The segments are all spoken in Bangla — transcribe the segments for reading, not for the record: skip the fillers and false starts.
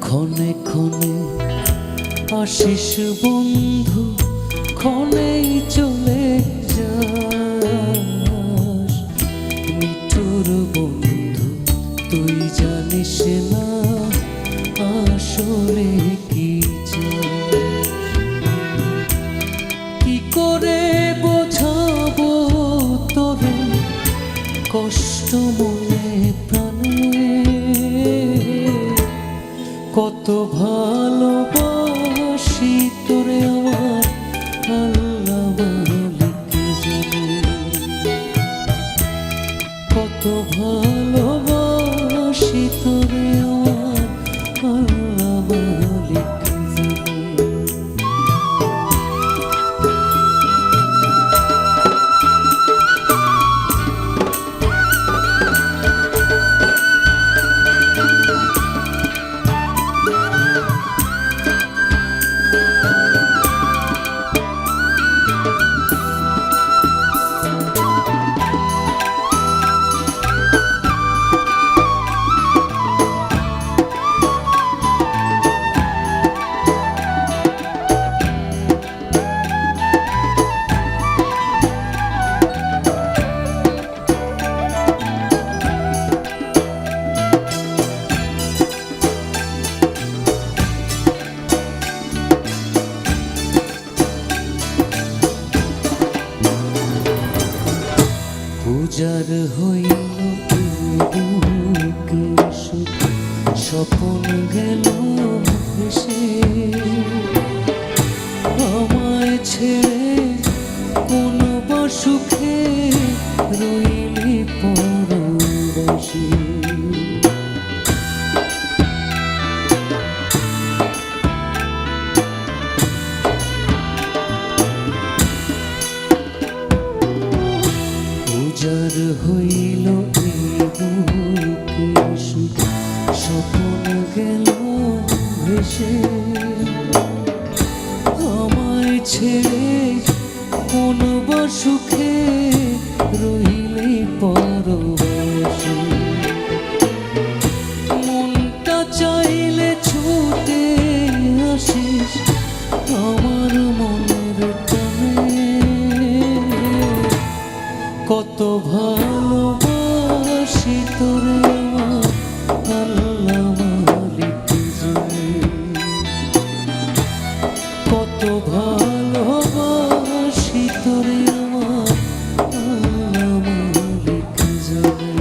ক্ষণে ক্ষণে আসিস বন্ধু, ক্ষণেই চলে যাস। নিঠুর বন্ধু তুই জানিস না আসলে কি চাস। কি করে বোঝাবো তোরে কষ্ট মনে প্রাণে, কত ভালোবাসি তোরে আমার আল্লাহ মালিক জানে। কত ভালোবাসি তোরে আমার আল্লাহ মালিক জানে। পূজার হইল স্বপন গেল ভেসে, আমায় ছেড়ে কোন বা সুখে রইলি পরবাসী। পূজার হইল স্বপন গেল ভেসে, আমায় ছেড়ে কোন বা সুখে রইলি পরবাসী। মনটা চাইলে ছুটে আসিস আমার মনের টানে, কত ভালোবাসি তোরে আমার আল্লাহ মালিক জানে। কত ভালোবাসি তোরে আমার আল্লাহ মালিক জানে।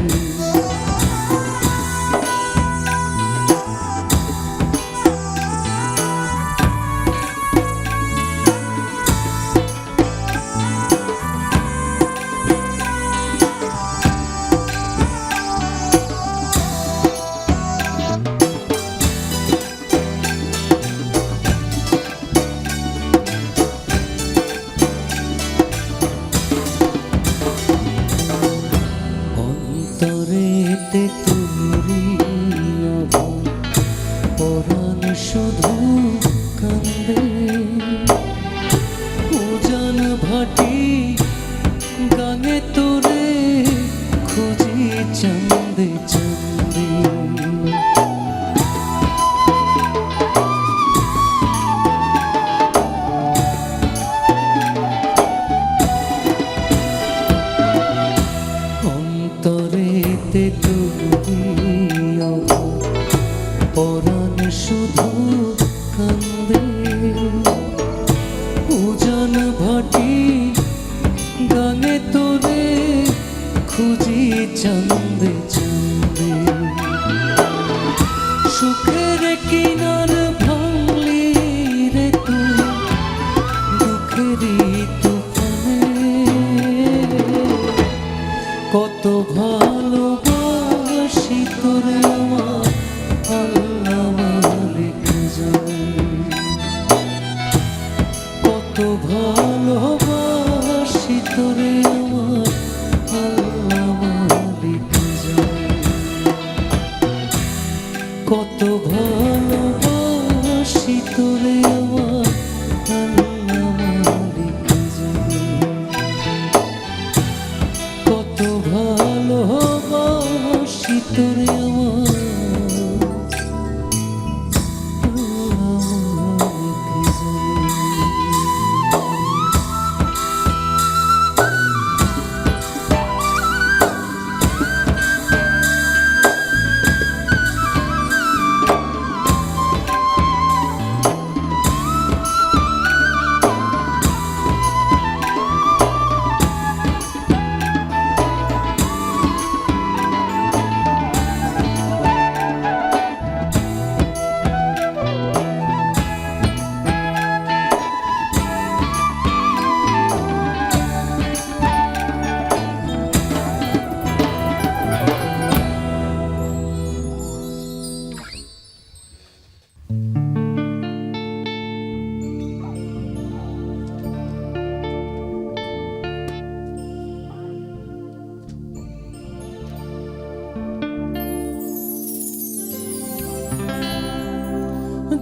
অন্তরেতে তোরি আভার, পরাণ শুধু কান্দে। উজান ভাটি গানে তোরে খুঁজি চাঁদে চাঁদে। অন্তরেতে তোরি আভার, পরাণ শুধু কান্দে। উজান ভাটি গানে তোরে খুঁজি চাঁদে চাঁদে। সুখের কিনার ভাঙলি রে তুই দুঃখেরই তুফানে, কত ভালোবাসি তোরে আমার আল্লাহ মালিক জানে। কত ভালোবাসি তোরে আমার আল্লাহ মালিক জানে। কত ভালোবাসি তোরে আমার আল্লাহ মালিক জানে। কত ভালোবাসি তোরে আমার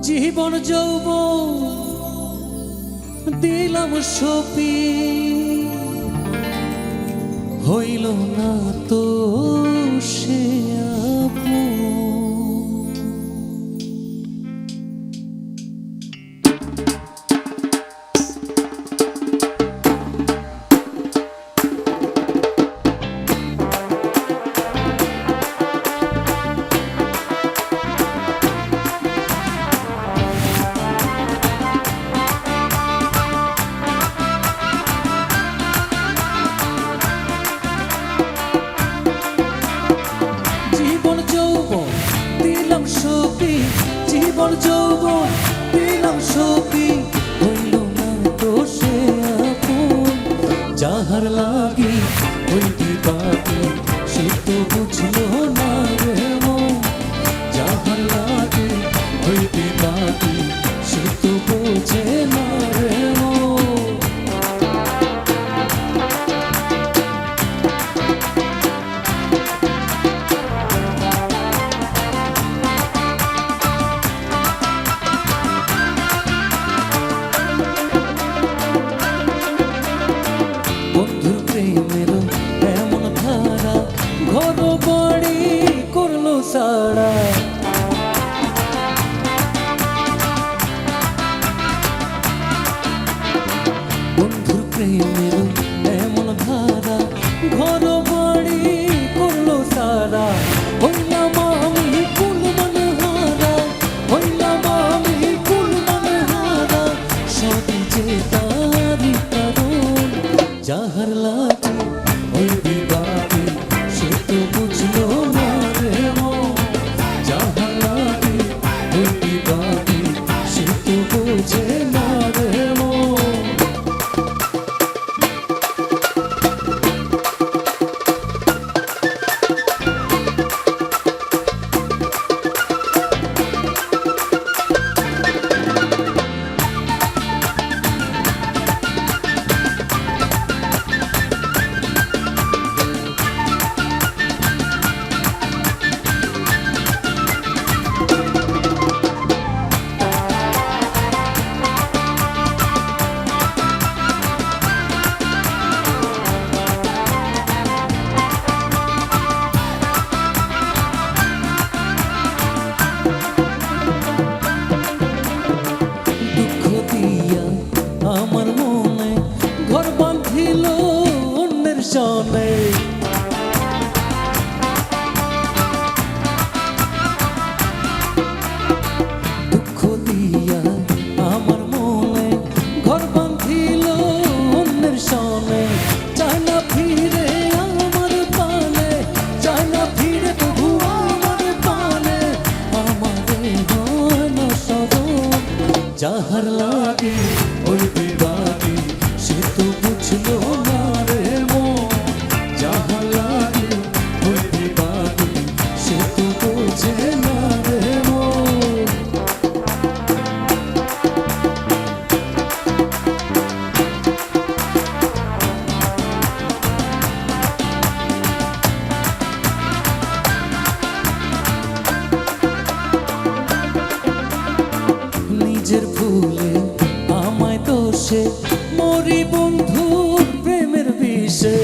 জীবন যৌবন দিলাম সপি, হইল না তো সে আপন। জীবন যৌবন দিলাম সপি, হইল না তো সে আপন। যাহার লাগি হইতে পারি সে তো বুঝলো না রে মন। যাহার লাগি হইতে পারি সে তো বোঝে না রে মন। বন্ধুর প্রেমের এমন ধারা ঘর বাড়ি করলো সারা। বন্ধুর প্রেমের এমন ধারা ঘর বাড়ি করলো সারা। হইলাম আমি কুল মানে হারা, হইলাম আমি কুল মানে হারা, সবই যে তারি কারণ। যাহার লাগি হইবে বাকি সে তো বুঝলো না রে মন। যাহার লাগি হইবে বাকি সে তো বোঝে না রে মন। আমার মনে ঘর বাঁধিল অন্যের সনে। দুঃখ দিয়া আমার মনে ঘর বাঁধিল অন্যের সনে। চায় না ফিরে আমার পানে, চায় না ফিরে তবু আমার পানে। আমারে হয় না স্মরণ। যাহার লাগে হইবে বাকি সে তো বুঝলো না রে মন। যাহার লাগে হইবে বাকি সে তো বোঝে না রে মন। নিজের ভুলে আমায় দোষে মরি বন্ধুর প্রেমের বিষে।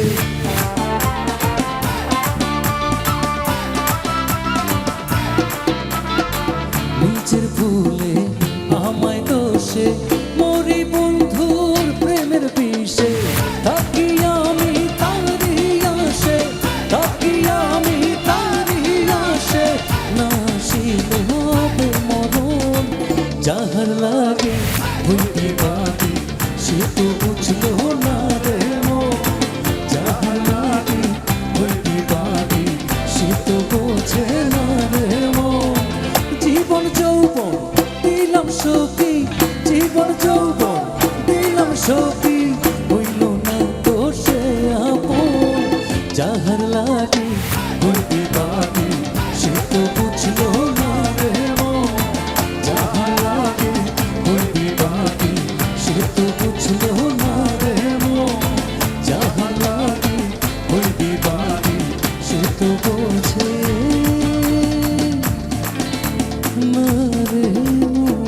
নিজের ভুলে আমায় দোষে মরি বন্ধুর প্রেমের বিষে। থাকি আমি তারি আসে, থাকি আমি তারি আসে, না শিল হবে মরণ। যাহার লাগে হইতে বাকি সে তো বুঝলো না রে মন। যাহার লাগে হইতে বাকি সে তো বোঝে না রে মন। জীবন যৌবন দিলাম সপি, জীবন যৌবন দিলাম সপি, হইল না তো সে আপন। যাহার লাগে হইতে বাকি সে তো বুঝলো না রে মন। যাহার লাগে হইতে বাকি সে তো বুঝলো না রে মন। যাহার লাগে হইতে বাকি সে তো বোঝে না রে মন।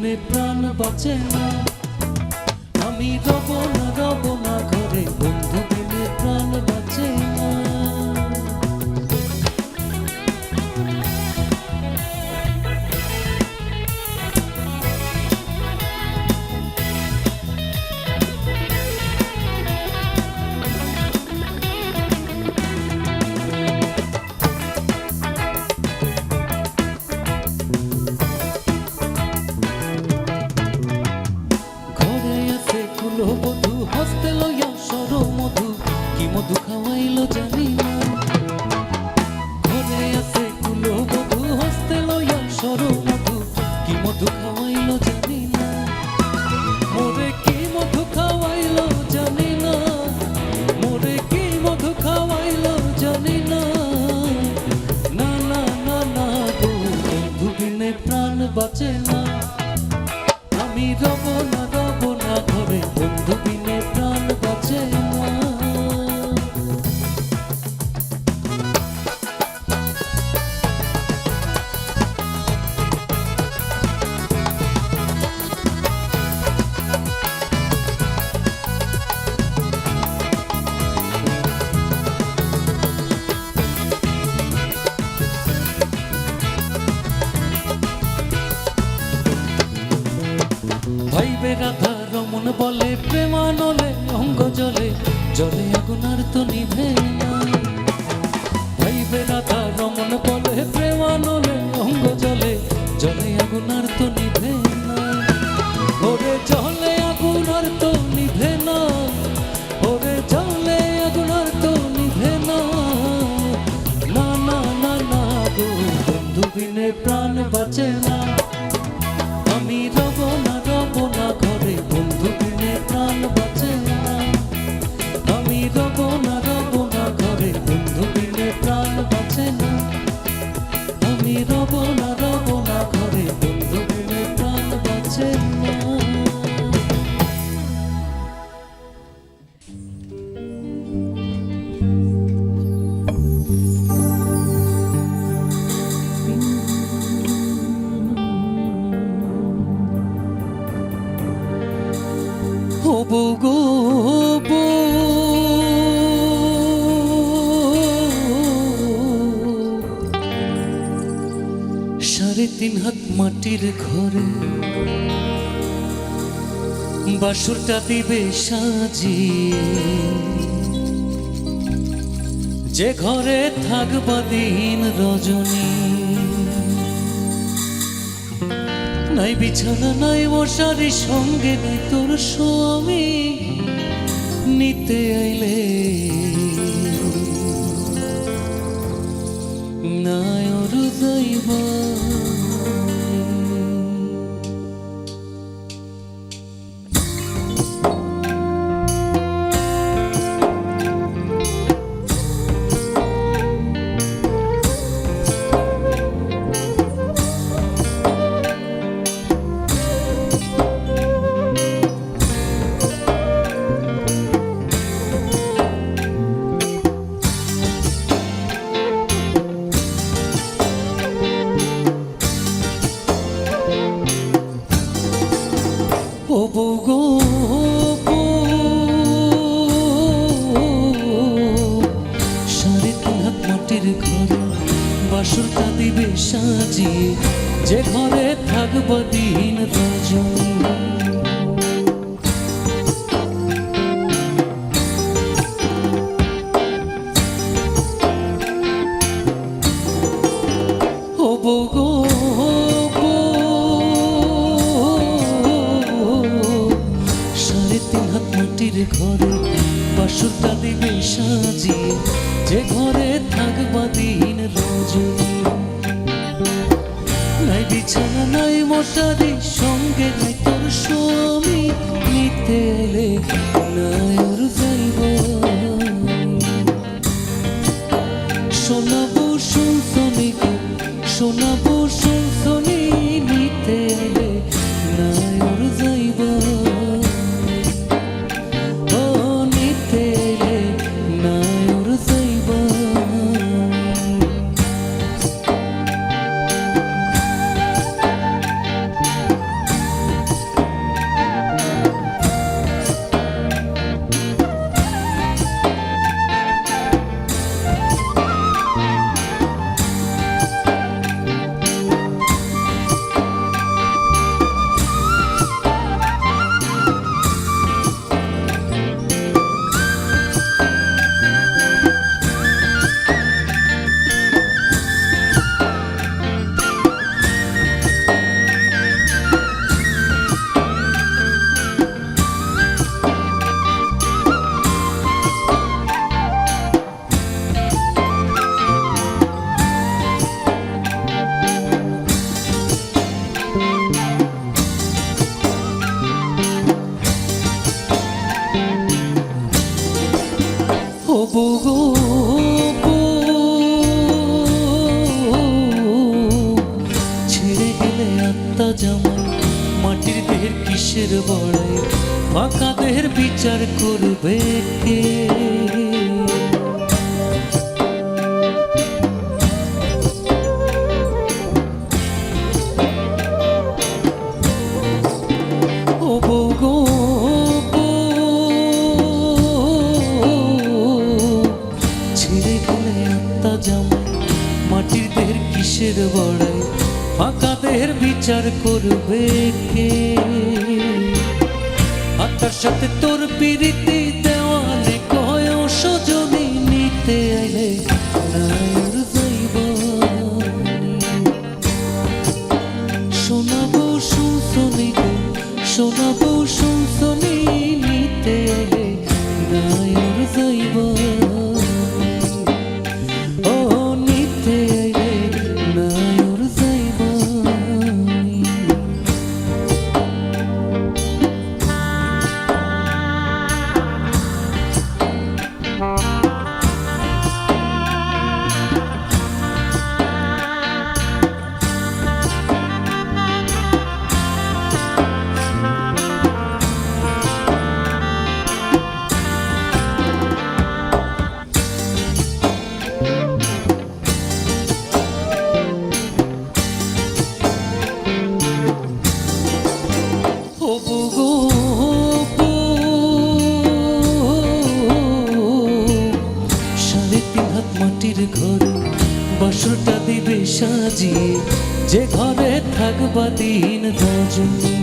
বিনে প্রাণ বাঁচে না। আমি রব না ঘরে, বন্ধু বিনে প্রাণ বাঁচে না। বধু হস্তে লইয়া সর মধু, কি মধু খাওয়াইলো জানি না। ঘরে আছে কুলো বধু হস্তে লইয়া সর মধু, কি মধু খাওয়াইলো জানি না। মোরে কি মধু খাওয়াইলো জানি না, মোরে কি মধু খাওয়াইলো জানি না। না না না না গো, বন্ধু বিনে প্রাণ বাঁচে না। আমি রব না ঘরে, বন্ধু বিনে প্রাণ বাঁচে না। ভাইবে রাধা রমন বলে, প্রেমানলে অঙ্গ জলে, জলে আগুনার তো নিভে না। ভাইবে রাধা রমন বলে, প্রেমানলে অঙ্গ জলে, জলে আগুনার তো নিভে না। ওরে জলে আগুনার তো নিভে না, ওরে জলে আগুনার তো নিভে না। না না না না গো, বন্ধু বিনে প্রাণ বাঁচে না। আমি রব না ঘরে, বন্ধু বিনে প্রাণ বাঁচে না। আমি রব না ঘরে, বন্ধু বিনে প্রাণ বাঁচে না। আমি রব না ঘরে, বন্ধু বিনে প্রাণ বাঁচে না। বউ গো সাড়ে তিন হাত মাটির ঘরে, বাসরটা দিবে সাজিয়ে। যে ঘরে থাকবা দিন রজনী, নাই বিছানা নাই মশারি, সঙ্গে নাই তোর স্বামী। নিতে আইলে নাই ওর যাইবা। ও বউ গো সাড়ে তিন হাত মাটির ঘরে, বাসরটা দিবে সাজিয়ে। যে ঘরে থাকবা দিন রজনী, ও বউ গো মাটির ঘরে, বাসরটা দিবে সাজিয়ে। যে ঘরে থাকবা দিন রজনী, নাই বিছানা নাই মশারি, সঙ্গে নাই তোর স্বামী। নিতে এলে নাই ওর যাইব। শোনাবো শুনছনি গো, শোনাবো শুনছনি। নিতে এলে নাই ওর যাইব। কিসের বড়াই, ফাঁকা দেহের বিচার করবে কে? ও বউ গো ছেড়ে গেলে আত্মা জামাই, মাটির দেহের কিসের বড়াই, ফাঁকা দেহের বিচার করবে কে? আত্মার সাথে তোর পিরিতি দেওয়ালে কয় সজনী, নিতে আইলে নাইর যাইব। শোনাবো শুনছনি গো, শোনাবো শুনছনি, নিতে আইলে নাইর যাইব। ও নিতে আইলে নাইর যাইব। মাটির ঘরে বাসরটা দিবে সাজিয়ে, যে ঘরে থাকবা দিন রজনী।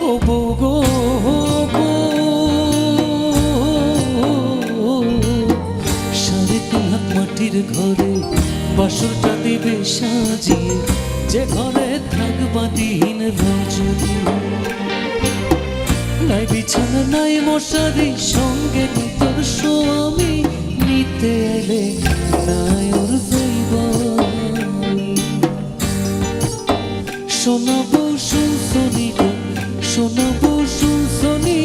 ও বউ গো সাড়ে 3 হাত মাটির ঘরে বাসরটা দিবে সাজিয়ে, যে ঘরে থাকবা দিন রজনী। নাই বিছানা নাই মশারি, সঙ্গে তোর স্বামী, নিতে এলে নাই ওর যাইব। শোনাবো শুনছনি গো, শোনাবো শুনছনি,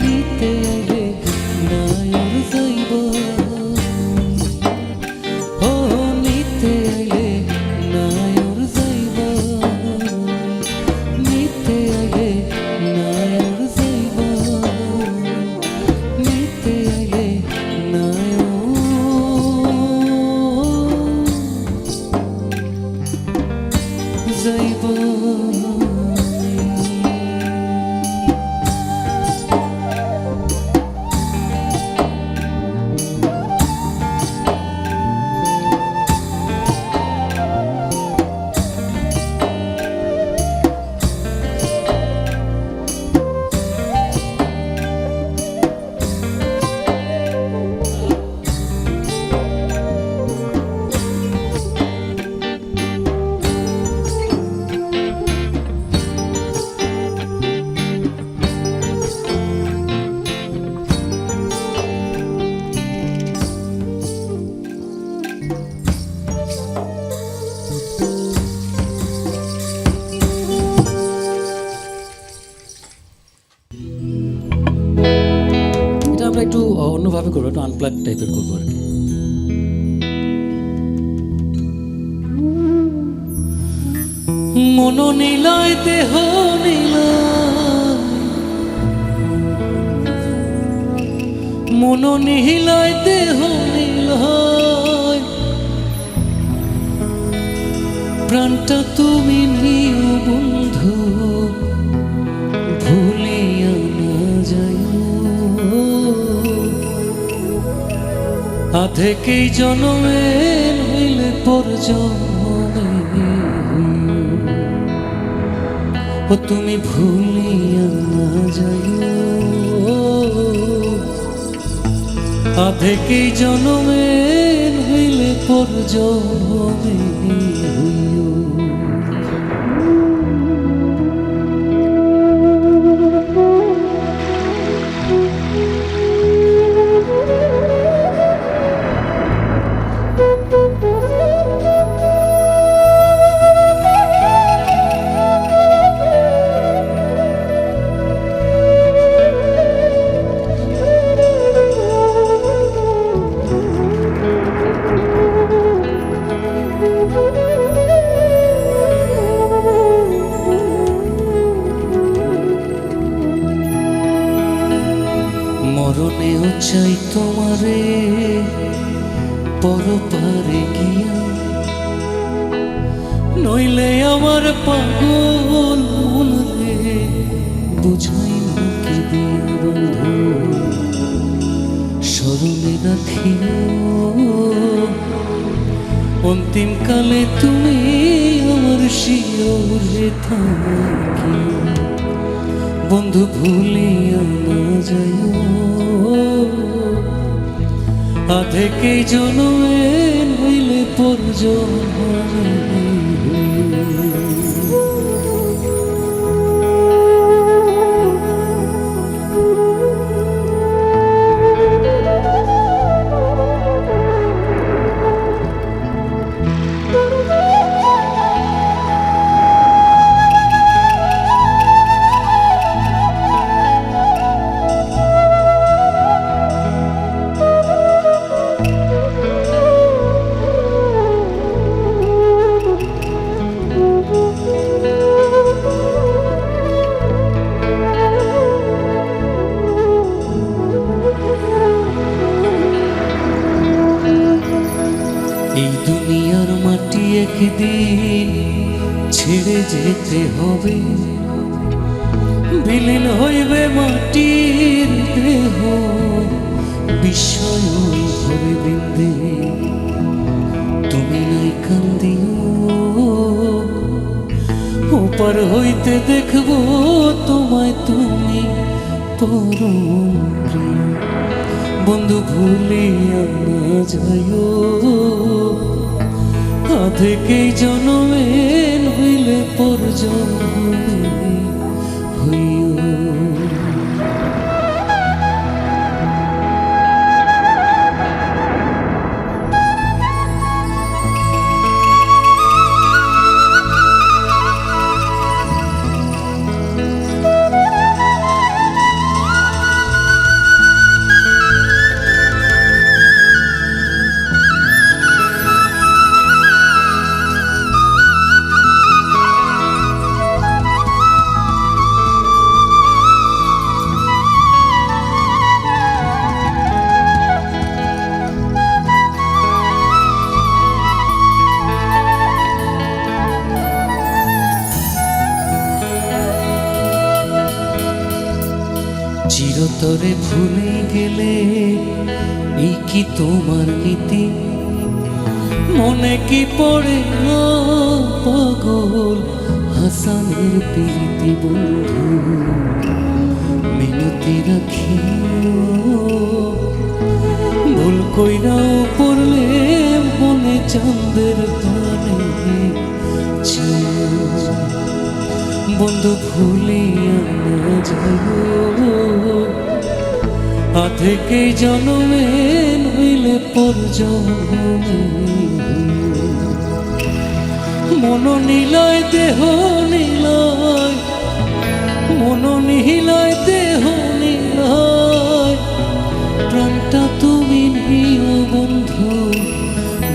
নিতে এলে নাই ওর যাইব। ও নিতে এলে নাই ওর যাইব, নিতে এলে নাই ওর যাইব, নিতে এলে নাই ওর যাইব। একটু অন্যভাবে করবো, একটু আনপ্লাগ টাইপের করবো আর কি। মন নিলয় দেহ নিলয়, মন নিলয় দেহ নিলয়, প্রাণটা তুমি নিও বন্ধু, ভুলিয়া না যাই। আধেকেই জন্মে হইলে পর জন্মে, ও তুমি ভুলিয়া না যাইও। আধেকেই জন্মে হইলে পর জন্মে হইও। পারে পরপারে গিয়া, নইলে আমার পাগল মন রে বুঝাই মুখে দিয়া বন্ধু। স্মরণে রাখিও অন্তিম কালে তুমি আমার শিওরে থাকি, বন্ধু ভুলিয়া না যাইও আধেকেই জনমে নইলে পর জন্মে। এই দুনিয়ার মাটি একদিন ছেড়ে যেতে হবে, বিলীন হইবে মাটির দেহ বিস্ময় হবে বৃন্দে। তুমি নাই কান্দিও ওপার হইতে দেখব তোমায় তুমি পরম প্রিয়, বন্ধু ভুলিয়া না যাইও আধেকেই জনমে নইলে পর জন্মে হইও। চিরতরে ভুলে গেলে এই কি তোমার নীতি, মনে কি পড়ে না পাগল হাসানের প্রীতি। বন্ধু মিনতি রাখিও ভুল কইরাও পড়লে মনে চাঁদের পানে, বন্ধু ভুলিয়া না যাইও আধেকেই জনমে নইলে পর জন্মে। মন নিলয় দেহ নিলয়, মন নিলয় দেহ নিলয়, প্রাণটা তুমি নিও বন্ধু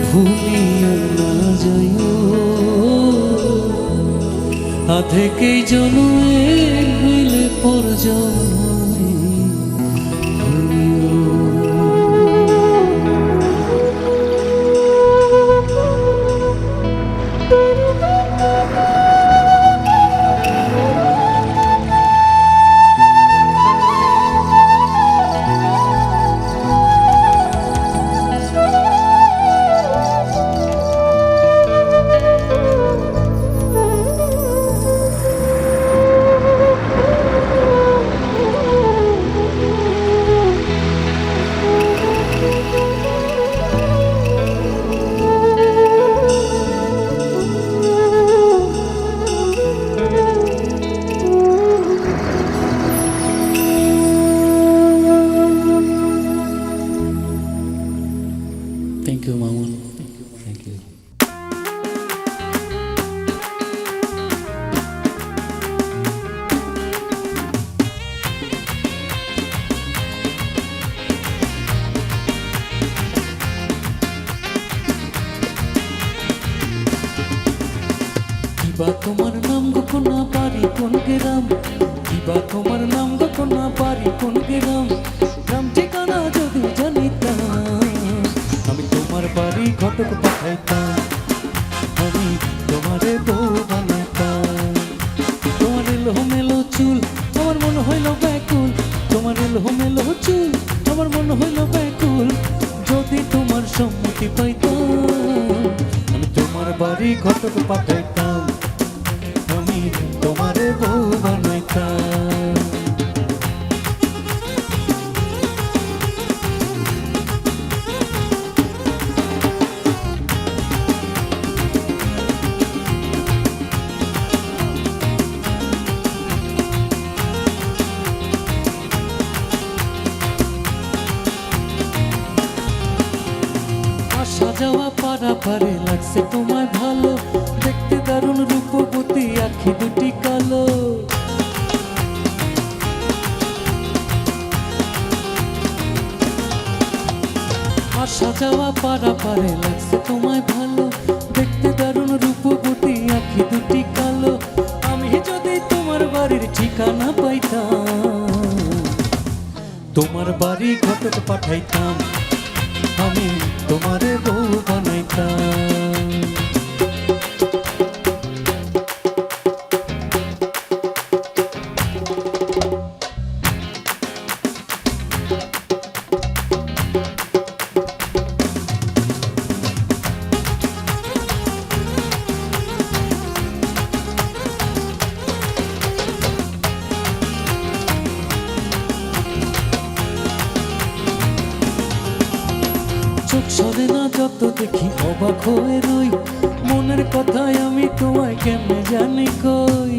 ভুলিয়া না যাইও আধেকেই জনমে নইলে পর জন্মে হইও। Thank you, Mamun. Thank you. কিবা তোমার নাম গোপনা বাড়ি কোন গ্রাম, কিবা তোমার নাম গোপনা বাড়ি কোন গ্রাম, গ্রাম ঠিকানা যদি জানিতাম ব্যাকুল, যদি তোমার সম্মতি পাইতাম আমি তোমার বাড়ি ঘটক পাঠাইতাম, আমি তোমারে বউ বানাইতাম। আসা যাওয়া পারাপারে লাগছে তোমায় ভালো, দেখতে দারুণ রূপবতী আখি দুটি কালো। আসা যাওয়া পারাপারে লাগছে তোমায় ভালো, দেখতে দারুণ রূপবতী আখি দুটি কালো। আমি যদি তোমার বাড়ির ঠিকানা পাইতাম, তোমার বাড়ি ঘটক পাঠাইতাম, আমি তোমারে বউ বানাইতাম। চোখ সরে না যত দেখি অবাক হয়ে রই, মনের কথায় আমি তোমায় কেমনে জানি কই।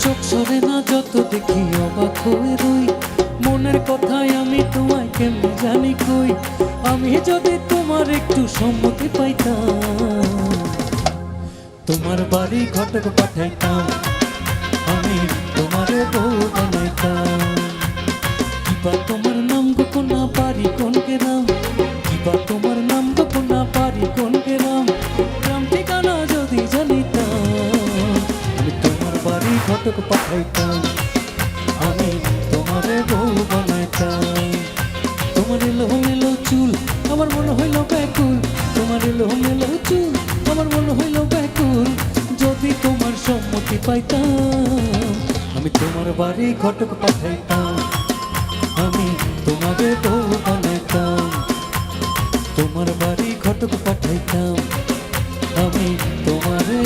চোখ সরে না যত দেখি অবাক হয়ে রই, মনের কথায় আমি তোমায় কেমনে জানি কই। আমি যদি তোমার একটু সম্মতি পাইতাম, তোমার বাড়ি ঘটক পাঠাইতাম, আমি তোমারে বউ বানাইতাম। কিবা তোমার নাম গোপনা পারি কোন গ্রাম, কিবা তোমার নাম গোপনা পারি কোন গ্রাম, গ্রাম ঠিকানা যদি জানিতাম আমি তোমার বাড়ি ঘটক পাঠাইতাম, আমি তোমারে বউ বানাইতাম। তোমার এলোমেলো চুল আমার মনে হইল ব্যাকুল, তোমার এলোমেলো চুল আমার মনে হইল ব্যাকুল, যদি তোমার সম্মতি পাইতাম আমি তোমার বাড়ি ঘটক পাঠাইতাম, আমি তোমারে বউ বানাইতাম। তোমার বাড়ি ঘটক পাঠাইতাম, আমি তোমারে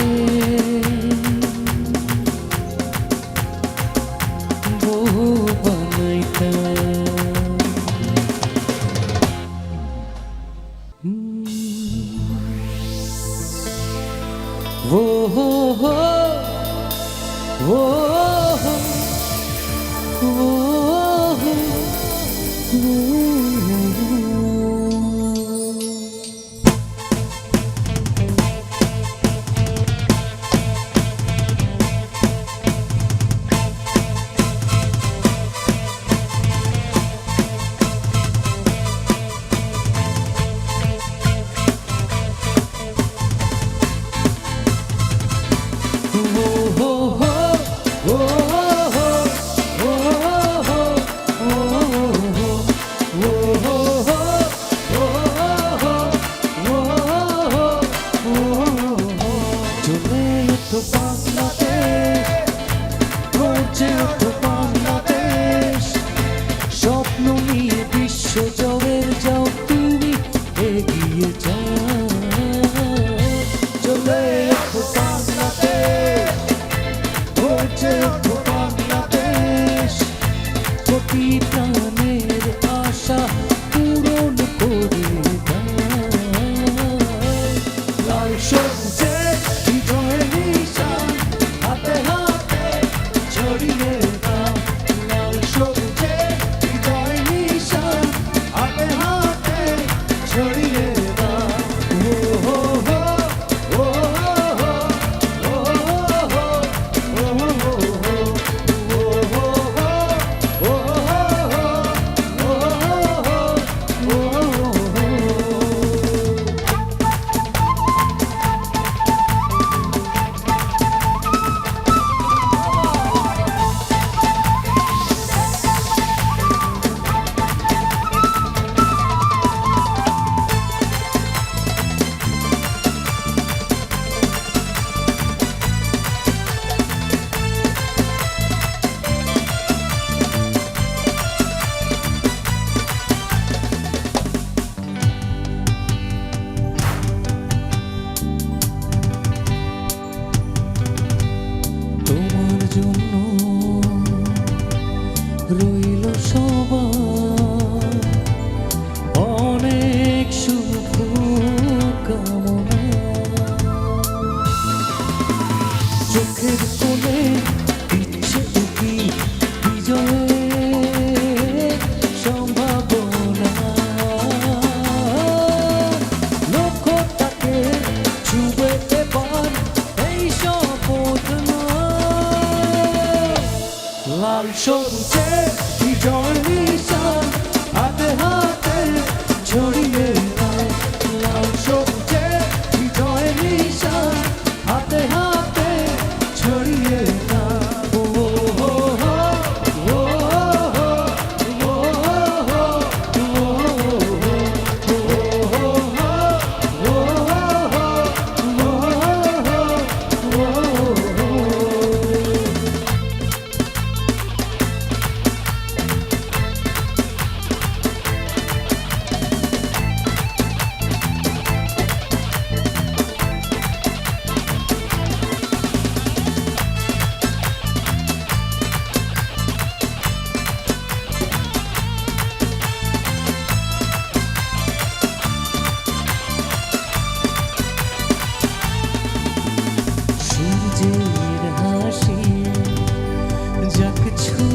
বউ বানাইতাম। Whoa, whoa, whoa, whoa, স্বপ্ন নিয়ে বিশ্ব জয়ের যাও তুমি এগিয়ে যাও, চলে এসো বাংলাদেশ, হচ্ছে বাংলাদেশ, কোটি প্রাণের আশা পূরণ করে দাও। লাল সবুজে বিজয়ের নিশান হাতে হাতে ছড়িয়ে দাও, লাল সবুজে বিজয়ের নিশান হাতে হাতে ছড়িয়ে দাও। ও হো হো, ও হো হো, ও হো হো, ও হো হো, ও হো হো, ও হো হো, ও হো হো। লাল সবুজে হৃদয় নিশান হাতে হাতে ছড়িয়ে দাও। লাল সবুজে হৃদয় নিশান হাতে হাতে ছড়িয়ে দাও। ও হো হো, ও হো, ও হো, ও সূর্যের হাসি যাক ছু